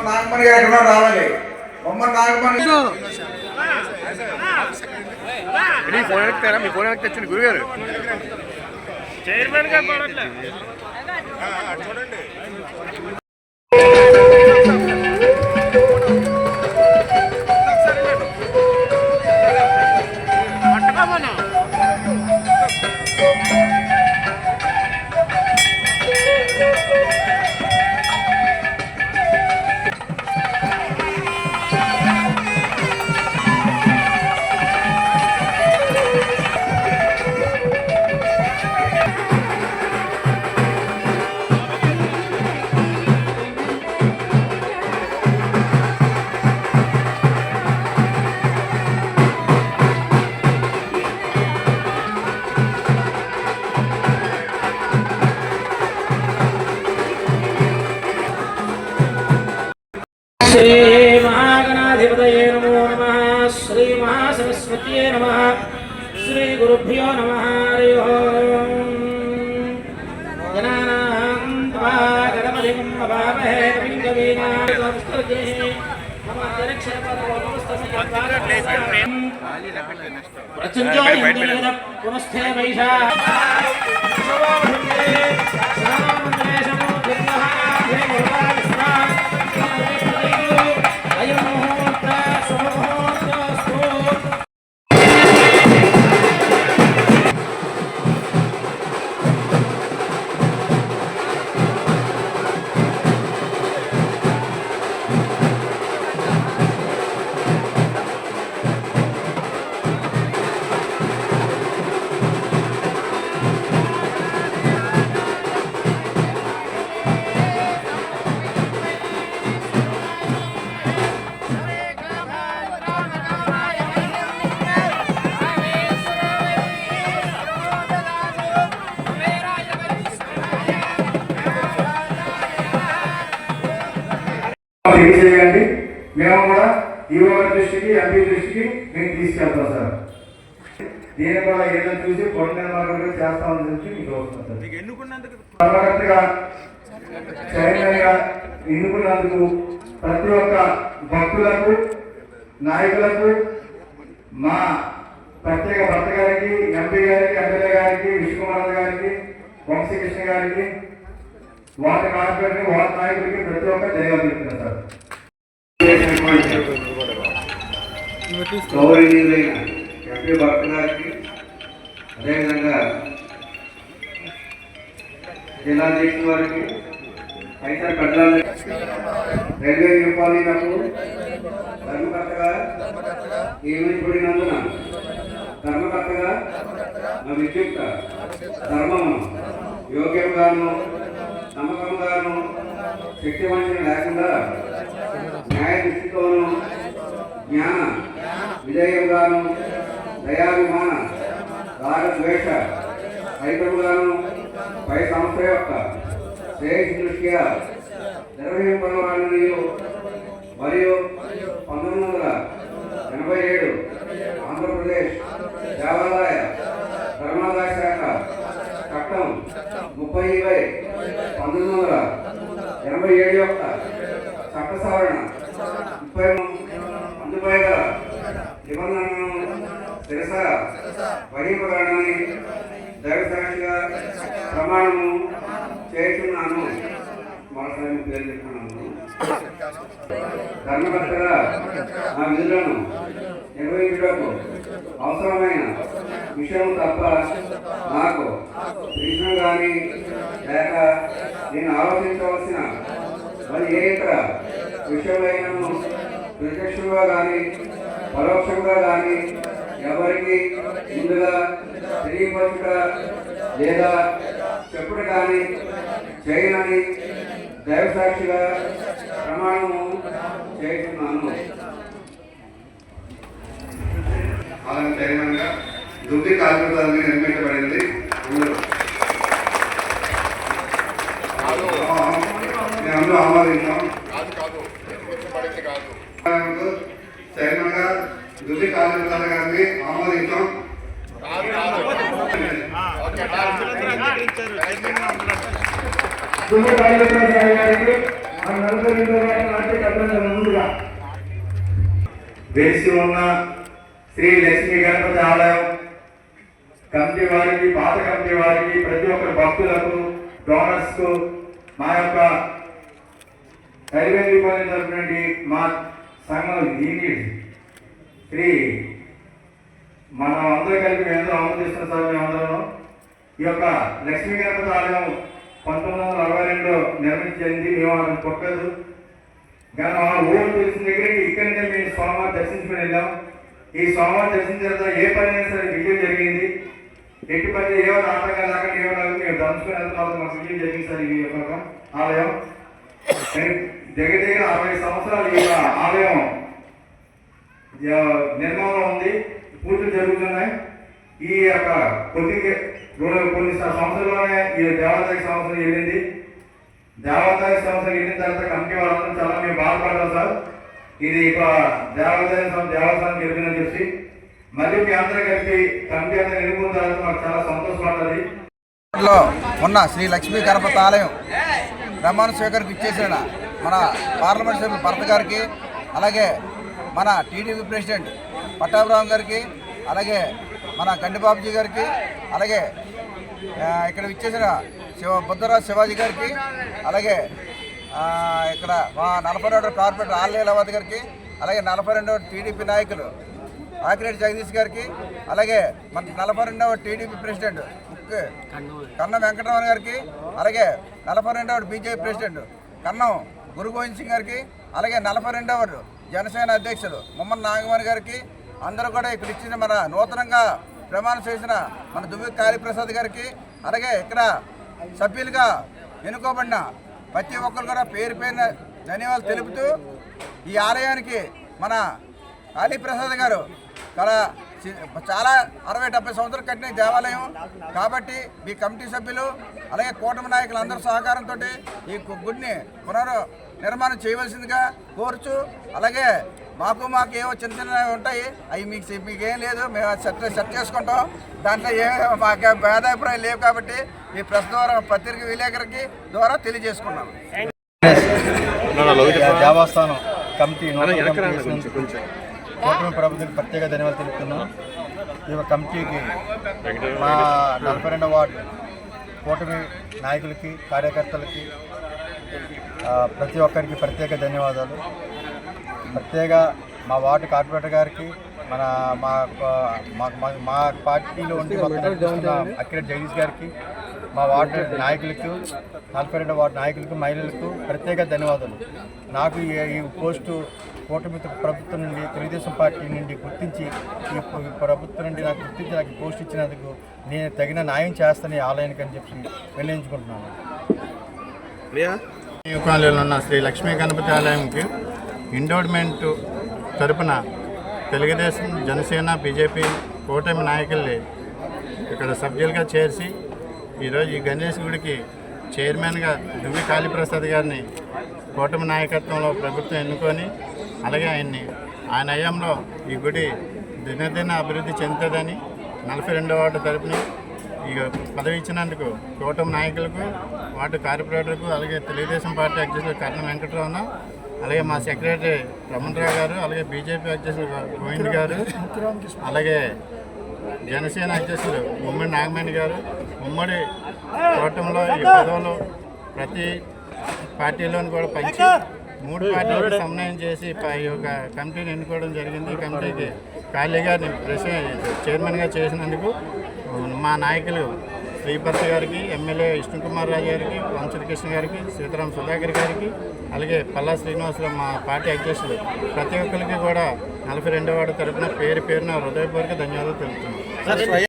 నాగమణి గారు ఎక్కడ రావాలి. బొమ్మ నాగమణి ఫోన్ ఎక్తారా? మీ ఫోన్ ఎక్కి తెచ్చింది గురుగారు. చైర్మన్ గారు చూడండి. श्री महागणाधिपतये नमो नमः। श्री महासरस्वत्यै नमः। श्री गुरुभ्यो नमः। हरि ओम। गणानां त्वा गणपतिं नमामहे कविं कवीनामुपमश्रवस्तमः। मम अन्तरिक्षपदोपस्थमयं प्रचुञ्जयन्ति पुनस्थे वैशा తెలియజేయండి. మేము కూడా ఈవో దృష్టికి ఎంపీ దృష్టికి మేము తీసుకెళ్తాం సార్. దీని కూడా ఏదైనా చూసి కొండ నిర్మాణం చేస్తామని చెప్పి మీకు వస్తుంది సార్. కర్మకర్తగా చైర్మన్గా ఎన్నుకున్నందుకు ప్రతి ఒక్క భక్తులకు నాయకులకు మా ప్రత్యేక భర్త గారికి, ఎంపీ గారికి, ఎమ్మెల్యే గారికి, విష్ణుకుమార్ గారికి, వంశీకృష్ణ గారికి, వాటి కార్యక్రమానికి వాటి నాయకుడికి ప్రతి ఒక్క ధన్యవాదాలు చెప్తున్నారు సార్. గౌరవనీయులైన ఎంపీ భర్త గారికి, అదేవిధంగా జిల్లాధ్యక్షుల వారికి, అయితే పెద్దల రైల్వే నిర్పాలినప్పుడు ధర్మకర్తగా నియమించబడినందున ధర్మకర్తగా నా విద్యుక్త ధర్మము యోగ్యంగాను నమ్మకంగాను శక్తివంచన లేకుండా న్యాయ దృష్టితోనూ జ్ఞాన విజయంగాను దయాభిమాన రాగద్వేష రహితముగాను పై సంస్థ యొక్క శ్రేయస్ దృష్ట్యా నిర్వహింపబడాలని మరియు 1987 ఆంధ్రప్రదేశ్ దేవాదాయ ధర్మాదాయ శాఖ చట్టం 30/1987 యొక్క చట్ట సవరణ 30 గల నిబంధనలను శిరస వహింపగలనని దైవసాక్షిగా ప్రమాణము చేస్తున్నాను. మరోసారి పేరు చెప్తున్నాను. ధర్మకర్తగా నా విధులను నిర్వహించుటకు అవసరమైన విషయం తప్ప నాకు తెలిసిన కానీ లేక నేను ఆలోచించవలసిన మరి ఏ ఇతర విషయమైనను ప్రత్యక్షంగా కానీ పరోక్షంగా కానీ ఎవరికి ముందుగా తెలియపరచుట లేదా చెప్పుడు కానీ చేయనని దైవసాక్షిగా ప్రమాణము చేస్తున్నాను. అలాగే చైర్మన్గా దుర్ది కార్మికులని నిర్మించబడింది. అందరూ ఆమోదించాం. చైర్మన్గా దుర్ది కార్మికుల గారిని ఆమోదించాం. దుర్ది కార్మికుల గారికి ఆ 42వ వార్డు నాటికి అభ్యంతరం ముందుగా వేసి ఉన్న శ్రీ లక్ష్మీ గణపతి ఆలయం కమిటీ వారికి, పాత కమిటీ వారికి, ప్రతి ఒక్కరి భక్తులకు, డోనర్స్ కు మా యొక్క రైల్వే డిపార్ట్మెంట్ తరఫు నుండి మా సంఘం శ్రీ మనం అందరూ కలిపి మేము ఆమోదిస్తున్న సార్ మేమందరం ఈ యొక్క లక్ష్మీ గణపతి ఆలయం 1962 నిర్మించింది. మేము కొట్టదు కానీ ఆ ఊరు తెలిసిన దగ్గరికి ఇక్కడి నుంచి మేము స్వామివారి దర్శించుకుని వెళ్ళాం. ఈ స్వామివారి దర్శించిన తర్వాత ఏ పని అయినా సరే విజయం జరిగింది. ఎట్టి పని ఏవో ఆటంకాలు లేకుండా ఏమో మేము దంచుకునే తర్వాత మాకు విజయం జరిగింది సార్. ఈ యొక్క ఆలయం దగ్గర దగ్గర 60 సంవత్సరాలు ఈ ఆలయం నిర్మాణం ఉంది, పూజలు జరుగుతున్నాయి. ఈ యొక్క కొన్ని సంవత్సరాల్లోనే ఈ దేవాదాయ సంవత్సరం వెళ్ళింది. దేవాదాయ సంవత్సరం వెళ్ళిన తర్వాత కమిటీ వాళ్ళందరూ చాలా మేము బాధపడ్డాం సార్. ఇది దేవాదాయం గెలిపిందని చెప్పి మళ్ళీ మీ అందరూ కలిపి కమిటీ అంతా నిలుపుకున్న తర్వాత మాకు చాలా సంతోషపడ్డది. ఉన్న శ్రీ లక్ష్మీ గణపతి ఆలయం ప్రమాణ స్వీకారం ఇచ్చేసిన మన పార్లమెంట్ సభ్యులు భరత్ గారికి, అలాగే మన టీడీపీ ప్రెసిడెంట్ పట్టాభిరామ్ గారికి, అలాగే మన గండిబాబుజీ గారికి, అలాగే ఇక్కడ ఇచ్చేసిన బుద్ధరాజ్ శివాజీ గారికి, అలాగే ఇక్కడ మా 42వ కార్పొరేటర్ ఆర్లీలావత్ గారికి, అలాగే 42వ టీడీపీ నాయకులు ఆకిరెడ్డి జగదీష్ గారికి, అలాగే మన 42వ టీడీపీ ప్రెసిడెంట్ కన్నం వెంకటరమణ గారికి, అలాగే 42వ బీజేపీ ప్రెసిడెంట్ కన్నం గురు గోవింద్ సింగ్ గారికి, అలాగే 42వ జనసేన అధ్యక్షులు ముమ్మన్ నాగమణి గారికి, అందరూ కూడా ఇక్కడ ఇచ్చిన మన నూతనంగా ప్రమాణం చేసిన మన దువ్వి కాళీప్రసాద్ గారికి, అలాగే ఇక్కడ సభ్యులుగా ఎన్నుకోబడిన ప్రతి ఒక్కరు కూడా పేరు పేరున ధన్యవాదాలు తెలుపుతూ ఈ ఆలయానికి మన కాళీప్రసాద్ గారు చాలా 60-70 సంవత్సరాలు కట్టిన దేవాలయం కాబట్టి మీ కమిటీ సభ్యులు అలాగే కూటమి నాయకులు అందరి సహకారంతో ఈ గుడిని నిర్మాణం చేయవలసిందిగా కోరుచు, అలాగే మాకు ఏవో చిన్న చిన్నవి ఉంటాయి, అవి మీకేం లేదు, మేము సెట్ చేసుకుంటాం. దాంట్లో మాకు భేదాభిప్రాయం లేవు కాబట్టి ఈ ప్రెస్ ద్వారా పత్రిక విలేకరికి ద్వారా తెలియజేసుకున్నాం. దేవస్థానం కమిటీ కూటమి ప్రభుత్వం ప్రత్యేక ధన్యవాదాలు తెలుపుతున్నాం. ఈ కమిటీకి మా 42వ వార్డు కూటమి నాయకులకి, కార్యకర్తలకి ప్రతి ఒక్కరికి ప్రత్యేక ధన్యవాదాలు. ప్రత్యేక మా వార్డు కార్పొరేటర్ గారికి, మా పార్టీలో ఉండి అక్కిరెడ్డి జగదీష్ గారికి, మా వార్డు నాయకులకు, 42వ వార్డు నాయకులకు, మహిళలకు ప్రత్యేక ధన్యవాదాలు. నాకు ఈ పోస్టు కూటమి ప్రభుత్వం నుండి, తెలుగుదేశం పార్టీ నుండి గుర్తించి ఈ ప్రభుత్వం నుండి నాకు పోస్ట్ ఇచ్చినందుకు నేను తగిన న్యాయం చేస్తాను ఈ ఆలయానికి అని చెప్పి నిర్ణయించుకుంటున్నాను. యుగాలలో ఉన్న శ్రీ లక్ష్మీ గణపతి ఆలయంకి ఎండోర్మెంట్ తరపున తెలుగుదేశం, జనసేన, బీజేపీ కూటమి నాయకుల్ని ఇక్కడ సభ్యులుగా చేర్చి ఈరోజు ఈ గణేష్ గుడికి చైర్మన్గా దువ్వి కాళీప్రసాద్ గారిని కూటమి నాయకత్వంలో ప్రభుత్వం ఎన్నుకొని, అలాగే ఆయన హయాంలో ఈ గుడి దినదిన అభివృద్ధి చెందుతుందని 42వ వార్డు తరపున ఈ పదవి ఇచ్చినందుకు కూటమి నాయకులకు, వార్డు కార్పొరేటర్కు, అలాగే తెలుగుదేశం పార్టీ అధ్యక్షులు కన్నం వెంకటరమణ, అలాగే మా సెక్రటరీ రమణరావు గారు, అలాగే బీజేపీ అధ్యక్షులు గోవింద్ గారు, అలాగే జనసేన అధ్యక్షులు ముమ్మడి నాగమణి గారు, ఉమ్మడి కూటమిలో ఈ పదవులు ప్రతి పార్టీలోని కూడా పంచి 3 పార్టీలకు సమన్వయం చేసి ఈ యొక్క కమిటీని ఎన్నుకోవడం జరిగింది. ఈ కమిటీకి కాళీ గారిని చైర్మన్గా చేసినందుకు మా నాయకులు శ్రీపతి గారికి, ఎమ్మెల్యే విష్ణుకుమార్ రాజు గారికి, వంశకృష్ణ గారికి, సీతారాం సుధాకర్ గారికి, అలాగే పల్లా శ్రీనివాసరావు మా పార్టీ అధ్యక్షులు ప్రతి ఒక్కరికి కూడా 42వ వార్డు తరఫున పేరున హృదయపూర్వక ధన్యవాదాలు తెలుపుతున్నాం.